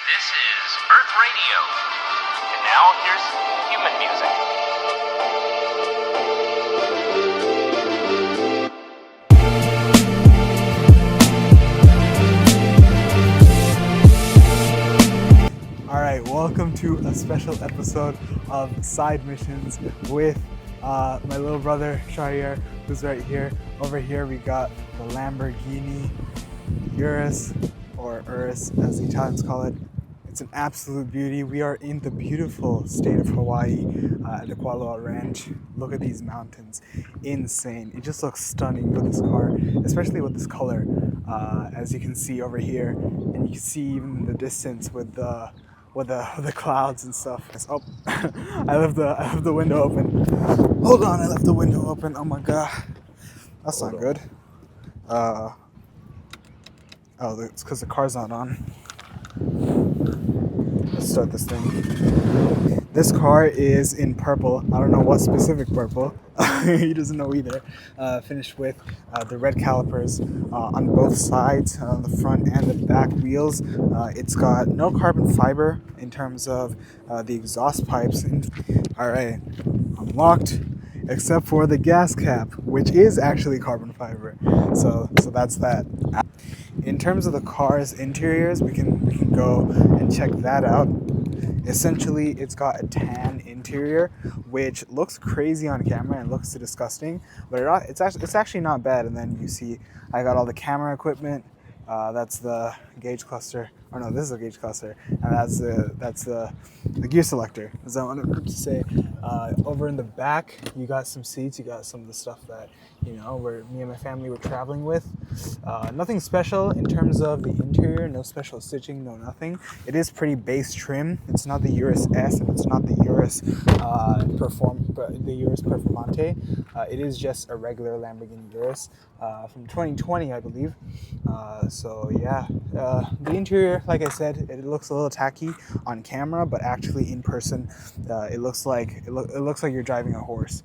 This is Earth Radio. And now here's human music. Alright, welcome to a special episode of Side Missions with my little brother Shahriar, who's right here. Over here we got the Lamborghini Urus, or Urus as the Italians call it. It's an absolute beauty. We are in the beautiful state of Hawaii at the Kualoa Ranch. Look at these mountains. Insane. It just looks stunning with this car, especially with this color, as you can see over here. And you can see even in the distance with the clouds and stuff. Oh, I left the window open. Hold on, I left the window open. Oh my god, that's not good. Oh, it's because the car's not on. Let's start this thing. This car is in purple. I don't know what specific purple. He doesn't know either. Finished with the red calipers on both sides, on the front and the back wheels. It's got no carbon fiber in terms of the exhaust pipes. Alright, unlocked, except for the gas cap, which is actually carbon fiber. So that's that. In terms of the car's interiors, we can go and check that out. Essentially, it's got a tan interior, which looks crazy on camera and looks disgusting, but it's actually not bad. And then you see I got all the camera equipment. That's the gauge cluster. Or no, this is a gauge cluster, and that's the gear selector, as I wanted to say. Over in the back, you got some seats. You got some of the stuff that where me and my family were traveling with. Nothing special in terms of the interior. No special stitching. No nothing. It is pretty base trim. It's not the Urus S, and it's not the Urus Performante. It is just a regular Lamborghini Urus from 2020, I believe. So yeah, the interior, like I said, it looks a little tacky on camera, but actually in person, it looks like you're driving a horse.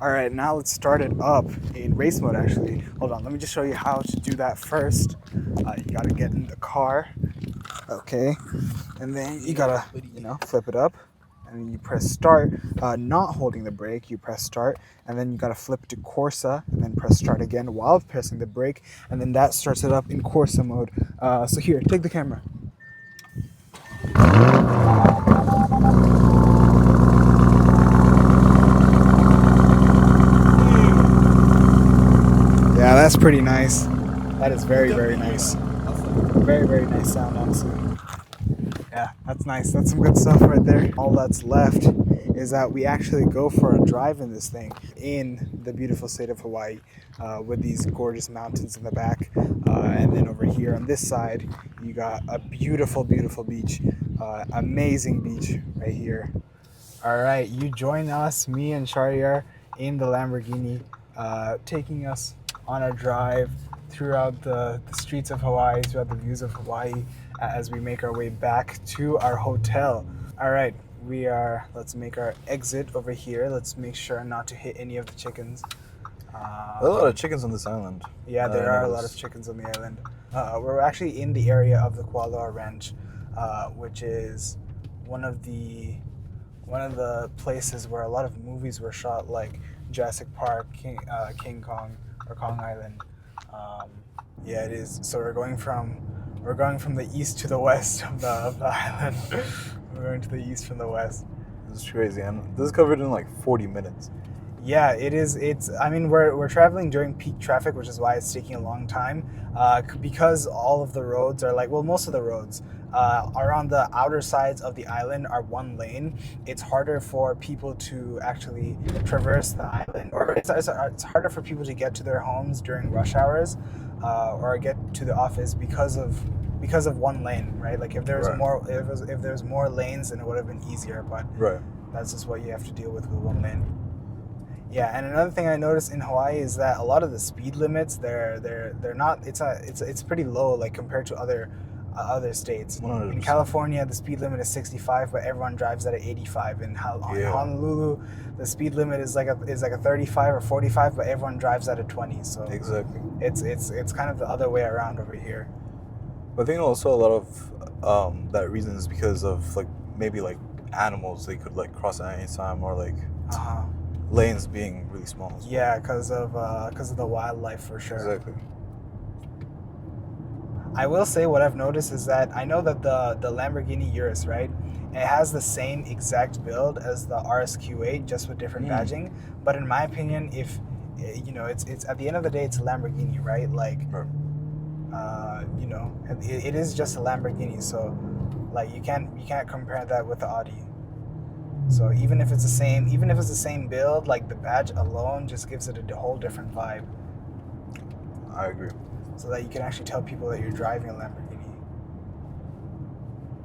All right, now let's start it up in race mode. Actually, hold on. Let me just show you how to do that first. You gotta get in the car, okay, and then you gotta flip it up. And then you press start, not holding the brake, you press start, and then you gotta flip to Corsa, and then press start again while pressing the brake, and then that starts it up in Corsa mode. So here, take the camera. Yeah, that's pretty nice. That is very, very nice. Very, very nice sound, honestly. Yeah, that's nice. That's some good stuff right there. All that's left is that we actually go for a drive in this thing in the beautiful state of Hawaii with these gorgeous mountains in the back. And then over here on this side, you got a beautiful, beautiful beach. Amazing beach right here. All right, you join us, me and Shahriar, in the Lamborghini, taking us on a drive throughout the streets of Hawaii, throughout the views of Hawaii, as we make our way back to our hotel. All right, let's make our exit over here. Let's make sure not to hit any of the chickens. There are a lot of chickens on this island. Yeah, there are a lot of chickens on the island. We're actually in the area of the Kualoa Ranch, which is one of the places where a lot of movies were shot, like Jurassic Park, King Kong, or Kong Island. Yeah, it is. So we're going from the east to the west of the island. We're going to the east from the west. This is crazy, and this is covered in like 40 minutes. Yeah, it is. We're traveling during peak traffic, which is why it's taking a long time. Because all of the roads are most of the roads are on the outer sides of the island are one lane. It's harder for people to actually traverse the island, or it's harder for people to get to their homes during rush hours, or get to the office because of one lane, right? Like if there's more lanes, then it would have been easier, but that's just what you have to deal with one lane. Yeah, and another thing I noticed in Hawaii is that a lot of the speed limits they're not. It's pretty low, like compared to other states. 100%. In California, the speed limit is 65, but everyone drives at 85. In Honolulu, the speed limit is like a 35 or 45, but everyone drives at a 20. So exactly, it's kind of the other way around over here. But I think also a lot of that reason is because of like maybe like animals they could like cross at any time, or like Uh-huh. lanes being really small as well. Yeah, because of the wildlife for sure. Exactly. I will say what I've noticed is that I know that the Lamborghini Urus, right? It has the same exact build as the RSQ8, just with different badging. But in my opinion, if it's at the end of the day, it's a Lamborghini, right? Like, Right. it is just a Lamborghini. So, like, you can't compare that with the Audi. So even if it's the same build, like the badge alone just gives it a whole different vibe. I agree. So that you can actually tell people that you're driving a Lamborghini.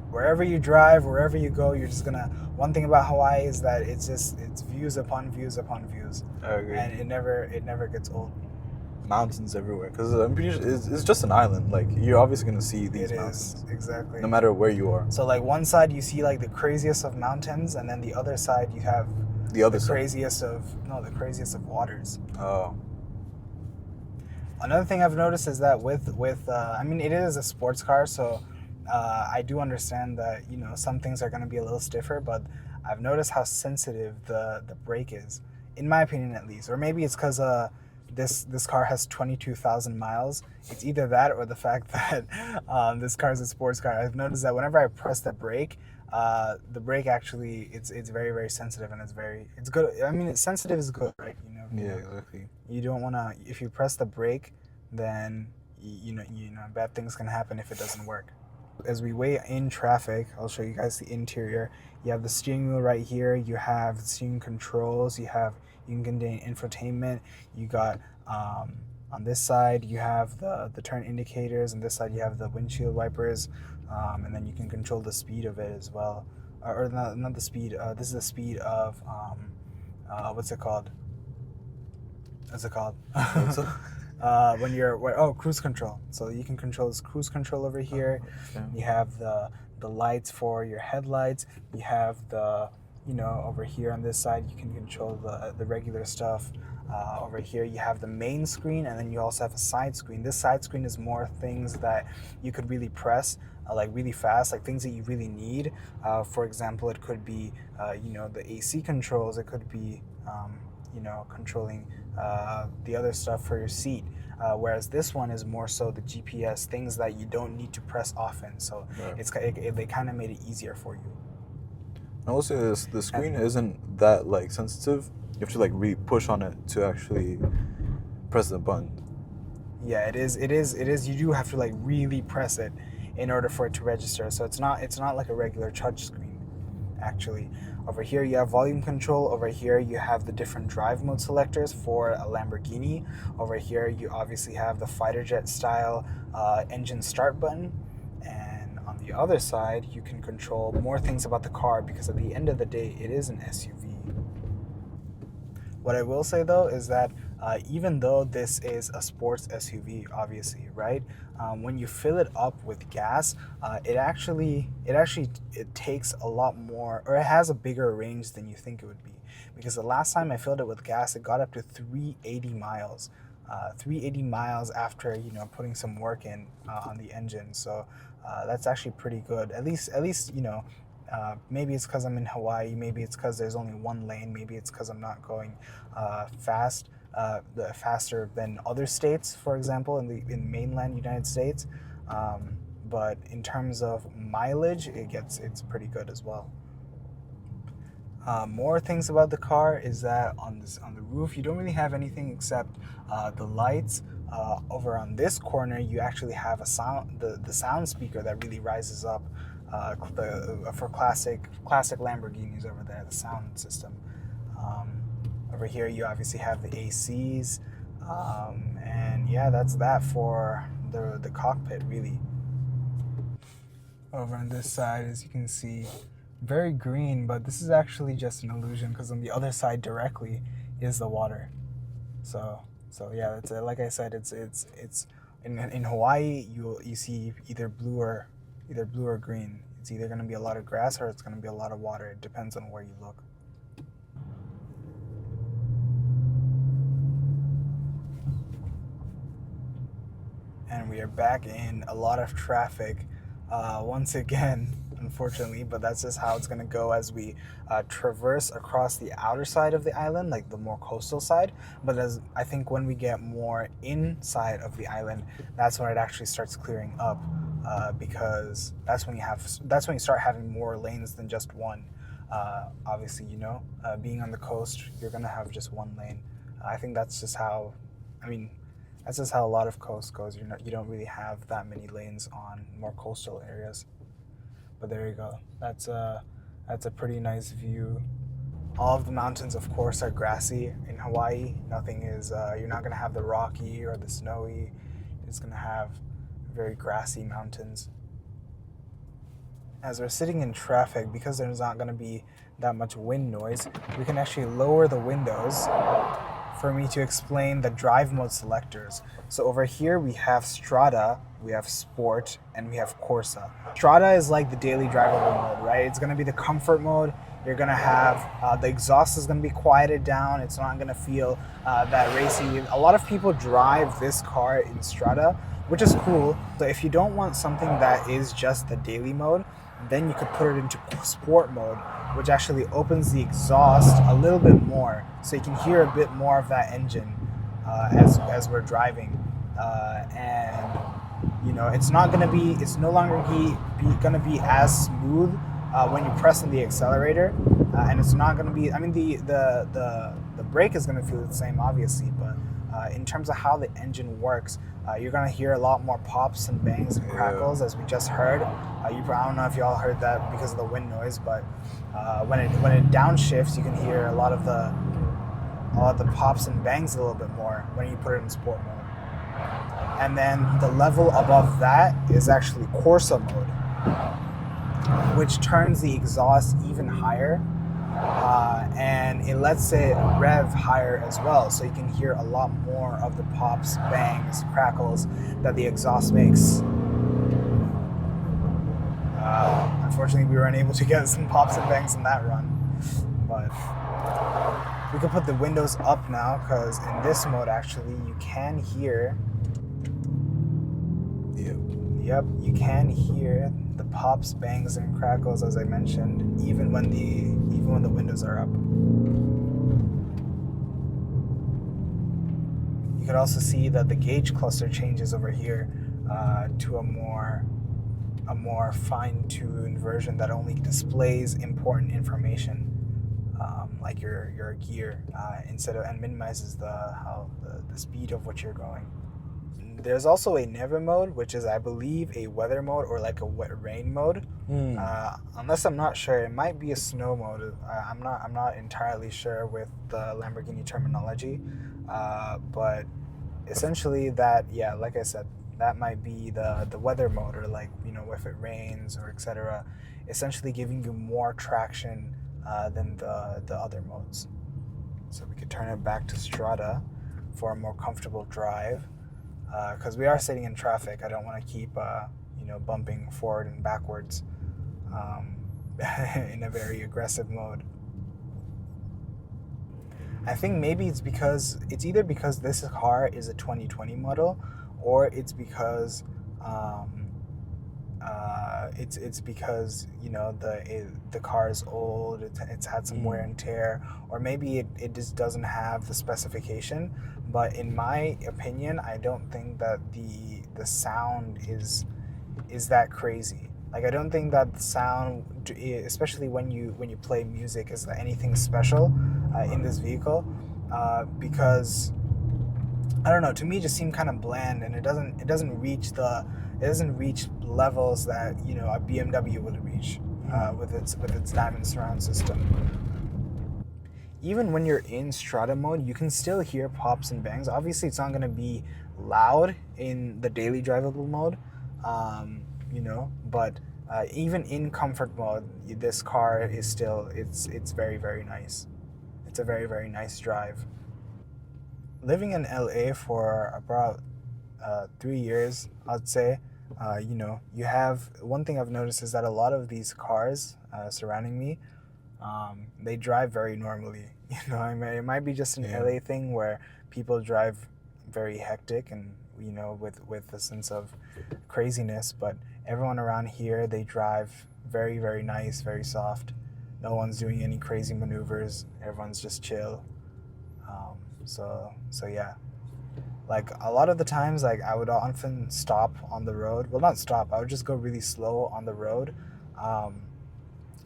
Wherever you drive, wherever you go, you're just gonna. One thing about Hawaii is that it's views upon views upon views, I agree. and it never gets old. Mountains everywhere, because I'm pretty sure it's just an island. Like you're obviously gonna see these It mountains, is, exactly. no matter where you are. So like one side you see like the craziest of mountains, and then the other side you have The craziest of waters. Oh. Another thing I've noticed is that with I mean, it is a sports car, so I do understand that some things are going to be a little stiffer, but I've noticed how sensitive the brake is, in my opinion at least. Or maybe it's because this car has 22,000 miles. It's either that or the fact that this car is a sports car. I've noticed that whenever I press the brake actually it's very very sensitive, and it's good. I mean, sensitive is good, right? Yeah, exactly. You don't want to, if you press the brake, then bad things can happen if it doesn't work. As we wait in traffic, I'll show you guys the interior. You have the steering wheel right here. You have steering controls. You can contain infotainment. You got on this side you have the turn indicators, and this side you have the windshield wipers, and then you can control the speed of it as well, or not the speed. This is the speed of what's it called? When you're cruise control. So you can control this cruise control over here. Okay. You have the lights for your headlights. You have the over here on this side you can control the regular stuff. Over here you have the main screen, and then you also have a side screen. This side screen is more things that you could really press like really fast, like things that you really need. For example, it could be the AC controls. It could be controlling the other stuff for your seat. Whereas this one is more so the GPS, things that you don't need to press often. So Right. they kind of made it easier for you. And also, the screen isn't that like sensitive. You have to like really push on it to actually press the button. Yeah, it is. You do have to like really press it in order for it to register. So it's not like a regular touch screen, actually. Over here you have volume control. Over here you have the different drive mode selectors for a Lamborghini. Over here you obviously have the fighter jet style engine start button. And on the other side you can control more things about the car, because at the end of the day it is an SUV. What I will say though is that even though this is a sports SUV, obviously, right? When you fill it up with gas, it takes a lot more, or it has a bigger range than you think it would be. Because the last time I filled it with gas, it got up to 380 miles. 380 miles after putting some work in on the engine. So that's actually pretty good. At least maybe it's because I'm in Hawaii. Maybe it's because there's only one lane. Maybe it's because I'm not going faster than other states, for example, in mainland United States. But in terms of mileage, it's pretty good as well. More things about the car is that on the roof you don't really have anything except the lights. Over on this corner you actually have the sound speaker that really rises up for classic Lamborghinis over there, the sound system. Over here you obviously have the ACs, and yeah, that's that for the cockpit really. Over on this side, as you can see, very green, but this is actually just an illusion because on the other side directly is the water. So yeah, that's it. Like I said, it's in Hawaii you see either blue or green. It's either going to be a lot of grass or it's going to be a lot of water. It depends on where you look. And we are back in a lot of traffic once again, unfortunately, but that's just how it's going to go as we traverse across the outer side of the island, like the more coastal side. But as I think when we get more inside of the island, that's when it actually starts clearing up, because that's when you start having more lanes than just one. Obviously, being on the coast, you're going to have just one lane. I think that's just how, I mean, that's just how a lot of coast goes. You don't really have that many lanes on more coastal areas. But there you go. That's a pretty nice view. All of the mountains, of course, are grassy in Hawaii. Nothing is. You're not gonna have the rocky or the snowy. You're just gonna have very grassy mountains. As we're sitting in traffic, because there's not gonna be that much wind noise, we can actually lower the windows for me to explain the drive mode selectors. So over here we have Strada, we have Sport, and we have Corsa. Strada is like the daily drivable mode, right? It's gonna be the comfort mode. You're gonna have, the exhaust is gonna be quieted down. It's not gonna feel that racy. A lot of people drive this car in Strada, which is cool. So if you don't want something that is just the daily mode, then you could put it into Sport mode, which actually opens the exhaust a little bit more, so you can hear a bit more of that engine as we're driving, and it's no longer gonna be as smooth when you press on the accelerator, and it's not gonna be. I mean, the brake is gonna feel the same, obviously, but in terms of how the engine works, you're gonna hear a lot more pops and bangs and crackles, as we just heard. I don't know if you all heard that because of the wind noise, but when it downshifts, you can hear a lot of the pops and bangs a little bit more when you put it in sport mode. And then the level above that is actually Corsa mode, which turns the exhaust even higher, and it lets it rev higher as well, so you can hear a lot more of the pops, bangs, crackles that the exhaust makes. Unfortunately, we were unable to get some pops and bangs in that run, but we can put the windows up now, because in this mode actually you can hear. Yep, you can hear the pops, bangs, and crackles, as I mentioned, even when the windows are up. You can also see that the gauge cluster changes over here to a more fine-tuned version that only displays important information, like your gear, and minimizes the speed of what you're going. There's also a never mode, which is, I believe, a weather mode or like a wet rain mode. Unless I'm not sure, it might be a snow mode. I'm not entirely sure with the Lamborghini terminology, but essentially that, yeah, like I said, that might be the weather mode, or like, if it rains or etc. Essentially giving you more traction than the other modes. So we could turn it back to Strada for a more comfortable drive. Because we are sitting in traffic, I don't want to keep, bumping forward and backwards in a very aggressive mode. I think maybe it's either because this car is a 2020 model, or it's because it's because the car is old, it's had some wear and tear, or maybe it just doesn't have the specification. But in my opinion, I don't think that the sound is that crazy. Like, I don't think that the sound, especially when you play music, is anything special in this vehicle, because I don't know. To me, it just seemed kind of bland, and it doesn't reach levels that a BMW would reach with its diamond surround system. Even when you're in Strada mode, you can still hear pops and bangs. Obviously, it's not going to be loud in the daily drivable mode, but even in comfort mode, this car is still, it's very, very nice. It's a very, very nice drive. Living in LA for about 3 years, I'd say, you have, one thing I've noticed is that a lot of these cars surrounding me, they drive very normally. It might be just an LA thing where people drive very hectic, and with a sense of craziness. But everyone around here, they drive very, very nice, very soft. No one's doing any crazy maneuvers. Everyone's just chill. So yeah. Like a lot of the times, like I would often stop on the road. Well, not stop. I would just go really slow on the road, um,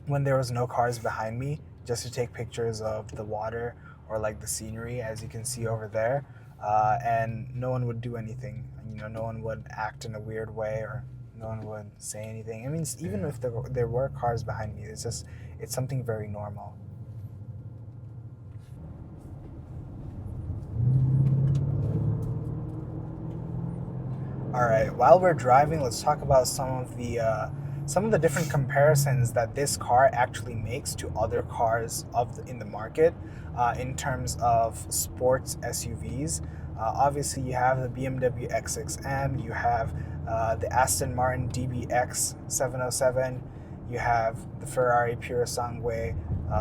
when there was no cars behind me, just to take pictures of the water or like the scenery, as you can see over there. And no one would do anything. No one would act in a weird way, or no one would say anything. I mean, even if there were cars behind me, it's something very normal. All right. While we're driving, let's talk about some of the different comparisons that this car actually makes to other cars in the market, in terms of sports SUVs. Obviously, you have the BMW X6M, you have the Aston Martin DBX 707, you have the Ferrari Purosangue.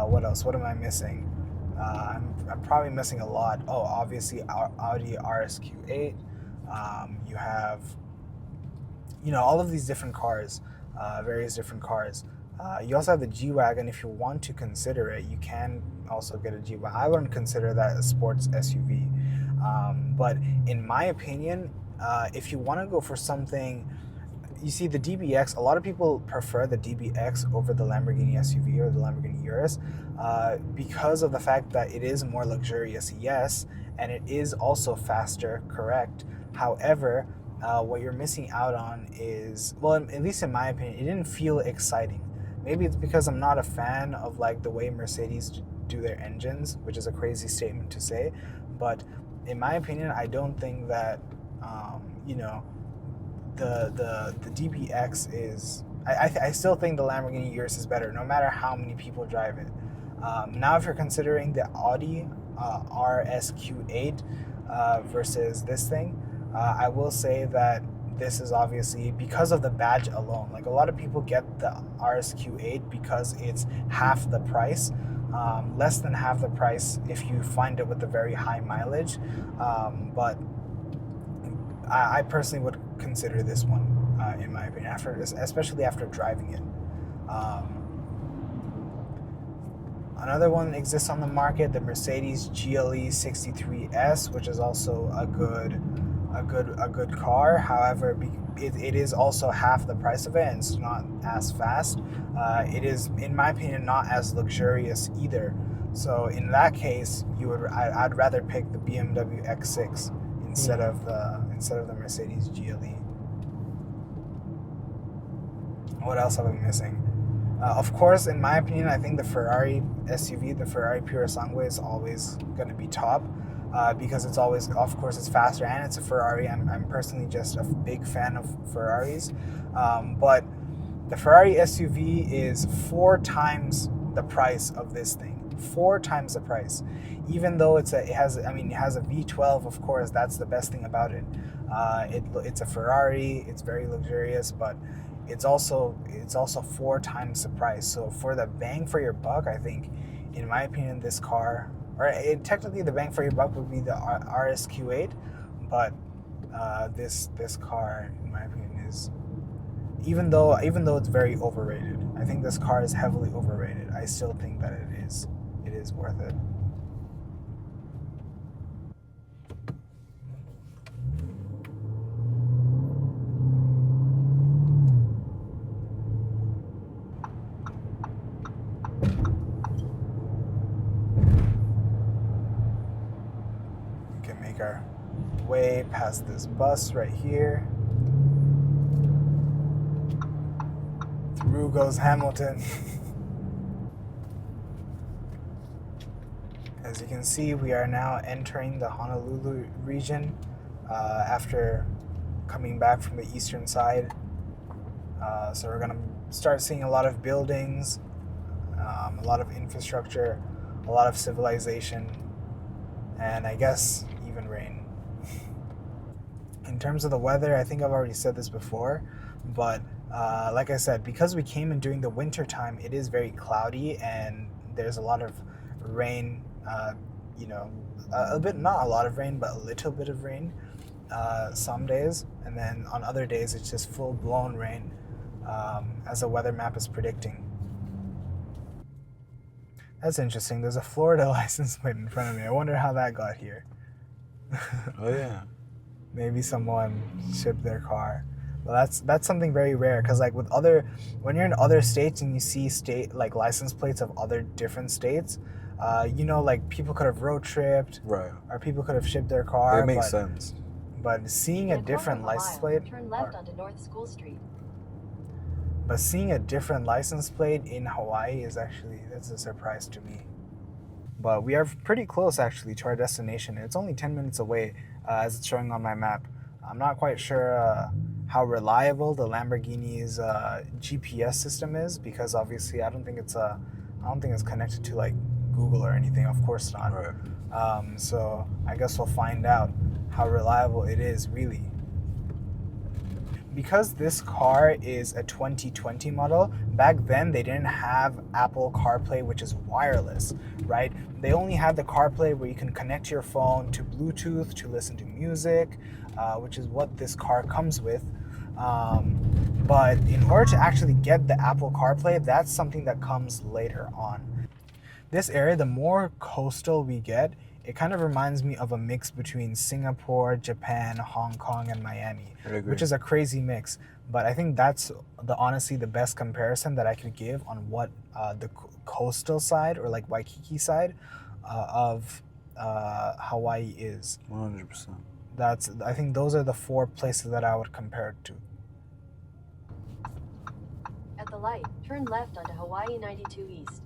What else? What am I missing? I'm probably missing a lot. Oh, obviously, Audi RSQ8. You have, all of these different cars, various different cars. You also have the G-Wagon. If you want to consider it, you can also get a G-Wagon. I wouldn't consider that a sports SUV. But in my opinion, if you want to go for something, you see the DBX, a lot of people prefer the DBX over the Lamborghini SUV or the Lamborghini Urus, because of the fact that it is more luxurious, yes, and it is also faster, correct. However, what you're missing out on is, well, at least in my opinion, it didn't feel exciting. Maybe it's because I'm not a fan of like the way Mercedes do their engines, which is a crazy statement to say, but in my opinion, I don't think that, the DBX is. I still think the Lamborghini Urus is better, no matter how many people drive it. Now, if you're considering the Audi RSQ8 versus this thing, I will say that this is obviously because of the badge alone. Like a lot of people get the RSQ8 because it's half the price, less than half the price if you find it with a very high mileage. But I personally would consider this one, in my opinion, especially after driving it. Another one exists on the market, the Mercedes GLE 63S, which is also a good car. However, it is also half the price of it, and it's not as fast. It is, in my opinion, not as luxurious either. So in that case, I'd rather pick the BMW X6 instead of the Mercedes GLE. What else am I missing? Of course, in my opinion, I think the Ferrari SUV, the Ferrari Purosangue, is always going to be top, because it's always, of course, it's faster and it's a Ferrari. I'm personally just a big fan of Ferraris, but the Ferrari SUV is 4 times the price of this thing. 4 times the price, even though it has a V12. Of course, that's the best thing about it. It's a Ferrari. It's very luxurious, but it's also 4 times the price. So for the bang for your buck, I think, in my opinion, this car, technically the bang for your buck would be the RSQ8, but this car, in my opinion, is, even though it's very overrated, I think this car is heavily overrated. I still think that it is worth it. We can make our way past this bus right here. Through goes Hamilton. As you can see, we are now entering the Honolulu region, after coming back from the eastern side. So we're going to start seeing a lot of buildings, a lot of infrastructure, a lot of civilization, and I guess even rain. In terms of the weather, I think I've already said this before, but like I said, because we came in during the winter time, it is very cloudy and there's a lot of rain. Not a lot of rain, but a little bit of rain. some days, and then on other days it's just full-blown rain, as the weather map is predicting. That's interesting. There's a Florida license plate in front of me. I wonder how that got here. Oh yeah. Maybe someone shipped their car. Well, that's something very rare, because like when you're in other states and you see state like license plates of other different states, like people could have road tripped, Right. or people could have shipped their car. It makes sense. But seeing a different license plate, turn left onto North School Street. but seeing a different license plate in Hawaii that's a surprise to me. But we are pretty close actually to our destination. It's only 10 minutes away, as it's showing on my map. I'm not quite sure how reliable the Lamborghini's GPS system is, because obviously I don't think it's connected to like Google or anything. Of course not. Right. So I guess we'll find out how reliable it is really. Because this car is a 2020 model, back then they didn't have Apple CarPlay, which is wireless, right? They only had the CarPlay where you can connect your phone to Bluetooth to listen to music, which is what this car comes with. But in order to actually get the Apple CarPlay, that's something that comes later on. This area, the more coastal we get, it kind of reminds me of a mix between Singapore, Japan, Hong Kong, and Miami, which is a crazy mix. But I think that's honestly the best comparison that I could give on what the coastal side, or like Waikiki side, of Hawaii is. 100%. I think those are the 4 places that I would compare it to. At the light, turn left onto Hawaii 92 East.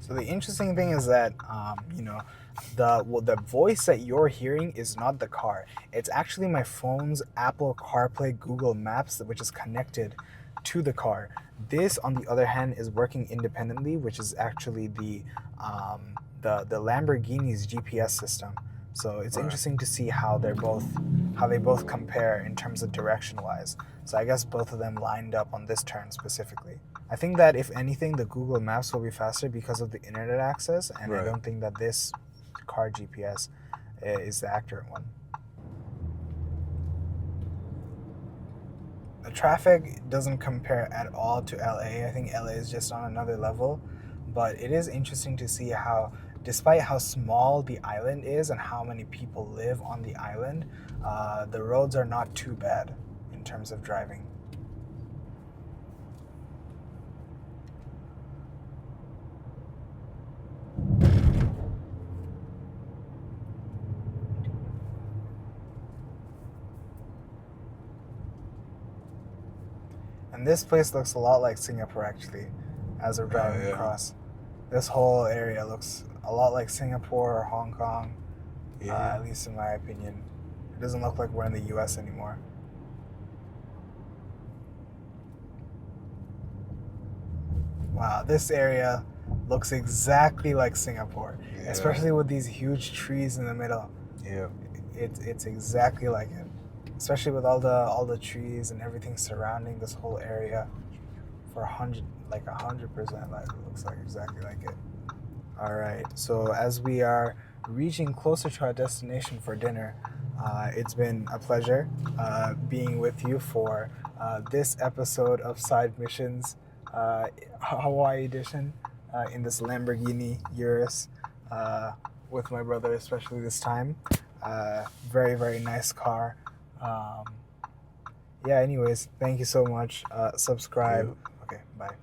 So the interesting thing is that, the voice that you're hearing is not the car. It's actually my phone's Apple CarPlay Google Maps, which is connected to the car. This, on the other hand, is working independently, which is actually the Lamborghini's GPS system. So it's interesting to see how they both compare in terms of direction-wise. So I guess both of them lined up on this turn specifically. I think that if anything, the Google Maps will be faster because of the internet access, and I don't think that this car GPS is the accurate one. The traffic doesn't compare at all to LA. I think LA is just on another level, but it is interesting to see how, despite how small the island is and how many people live on the island, the roads are not too bad in terms of driving. And this place looks a lot like Singapore actually, as we're driving across. This whole area looks a lot like Singapore or Hong Kong, at least in my opinion. It doesn't look like we're in the US anymore. Wow, this area looks exactly like Singapore, especially with these huge trees in the middle. Yeah. It's exactly like it, especially with all the trees and everything surrounding this whole area. For 100%, like it looks like exactly like it. All right, so as we are reaching closer to our destination for dinner, it's been a pleasure being with you for this episode of Side Missions, Hawaii edition, in this Lamborghini Urus, with my brother, especially this time. Very, very nice car. Anyways, thank you so much. Subscribe. Okay, bye.